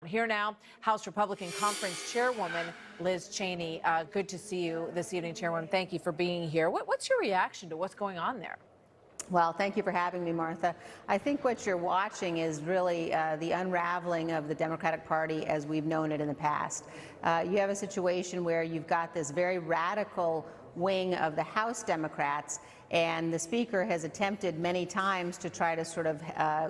Here now, House Republican Conference Chairwoman Liz Cheney. Good to see you this evening, Chairwoman. Thank you for being here. What's your reaction to what's going on there? Well, thank you for having me, Martha. I think what you're watching is really the unraveling of the Democratic Party as we've known it in the past. You have a situation where you've got this very radical wing of the House Democrats, and the Speaker has attempted many times to try to sort of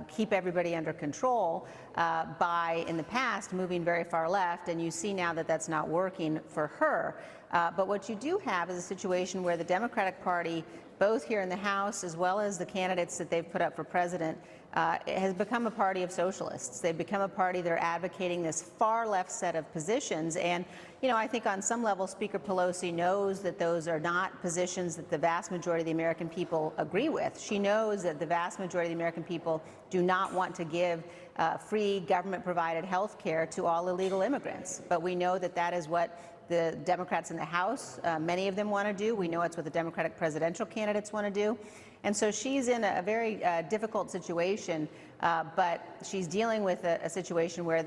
keep everybody under control by, in the past, moving very far left, and you see now that that's not working for her. But what you do have is a situation where the Democratic Party, both here in the House as well as the candidates that they've put up for president, has become a party of socialists. They've become a party that are advocating this far left set of positions. And, you know, I think on some level Speaker Pelosi knows that those are not positions that the vast majority of the American people agree with. She knows that the vast majority of the American people do not want to give free government-provided health care to all illegal immigrants. But we know that that is what the Democrats in the House, many of them want to do. We know it's what the Democratic presidential candidates want to do. And so she's in a very difficult situation, but she's dealing with a situation where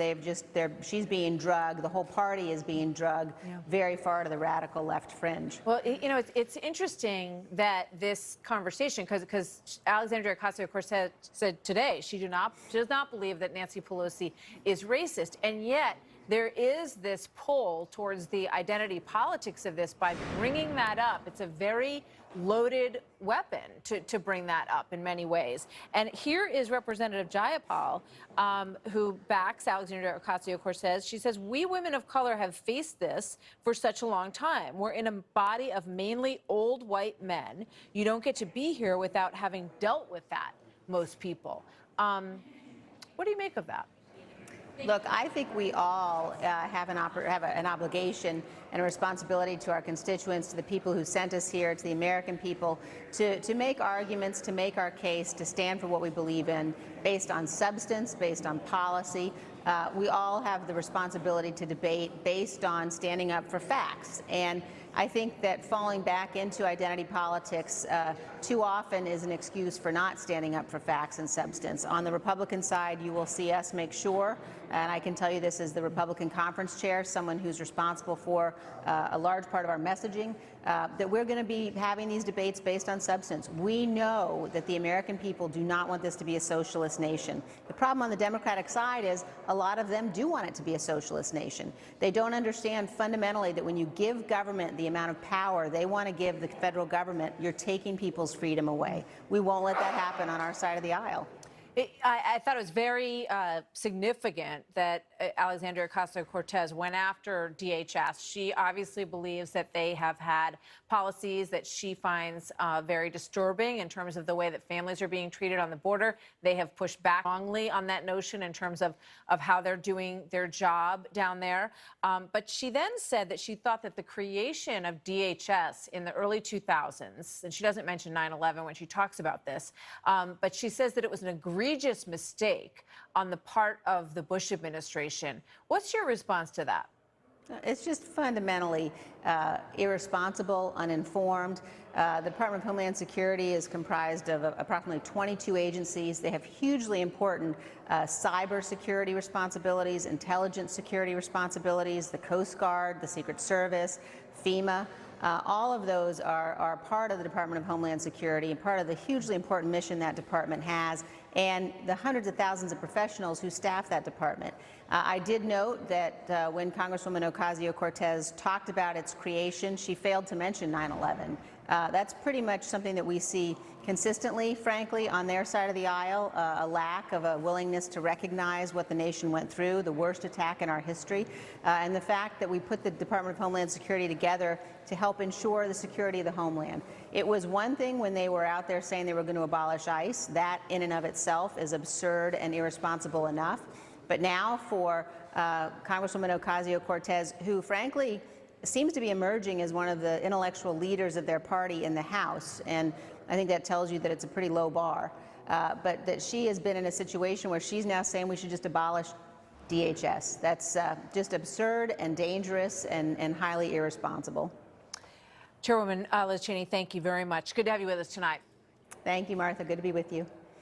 she's being drugged, the whole party is being drugged very far to the radical left fringe. Well, you know, it's interesting that this conversation, because Alexandria Ocasio-Cortez said today she does not believe that Nancy Pelosi is racist, and yet there is this pull towards the identity politics of this by bringing that up. It's a very loaded weapon to bring that up in many ways. And here is Representative Jayapal, who backs Alexandria Ocasio-Cortez. She says, "We women of color have faced this for such a long time. We're in a body of mainly old white men. You don't get to be here without having dealt with that, most people." What do you make of that? Look, I think we all have an obligation and a responsibility to our constituents, to the people who sent us here, to the American people, to make arguments, to make our case, to stand for what we believe in, based on substance, based on policy. We all have the responsibility to debate based on standing up for facts. And I think that falling back into identity politics too often is an excuse for not standing up for facts and substance. On the Republican side, you will see us make sure, and I can tell you this as the Republican conference chair, someone who's responsible for a large part of our messaging, that we're going to be having these debates based on substance. We know that the American people do not want this to be a socialist nation. The problem on the Democratic side is a lot of them do want it to be a socialist nation. They don't understand fundamentally that when you give government the amount of power they want to give the federal government, you're taking people's freedom away. We won't let that happen on our side of the aisle. I thought it was very significant that Alexandria Ocasio-Cortez went after DHS. She obviously believes that they have had policies that she finds very disturbing in terms of the way that families are being treated on the border. They have pushed back strongly on that notion in terms of how they're doing their job down there. But she then said that she thought that the creation of DHS in the early 2000s, and she doesn't mention 9/11 when she talks about this, but she says that it was an egregious mistake on the part of the Bush administration. What's your response to that? It's just fundamentally irresponsible, uninformed. The Department of Homeland Security is comprised of approximately 22 agencies. They have hugely important cyber security responsibilities, intelligence security responsibilities, the Coast Guard, the Secret Service, FEMA. All of those are part of the Department of Homeland Security and part of the hugely important mission that department has and the hundreds of thousands of professionals who staff that department. I did note that when Congresswoman Ocasio-Cortez talked about its creation, she failed to mention 9/11. That's pretty much something that we see consistently, frankly, on their side of the aisle, a lack of a willingness to recognize what the nation went through, the worst attack in our history, and the fact that we put the Department of Homeland Security together to help ensure the security of the homeland. It was one thing when they were out there saying they were going to abolish ICE. That in and of itself is absurd and irresponsible enough. But now for Congresswoman Ocasio-Cortez, who frankly seems to be emerging as one of the intellectual leaders of their party in the House, and I think that tells you that it's a pretty low bar, but that she has been in a situation where she's now saying we should just abolish DHS. That's just absurd and dangerous and highly irresponsible. Chairwoman Liz Cheney, thank you very much. Good to have you with us tonight. Thank you, Martha. Good to be with you.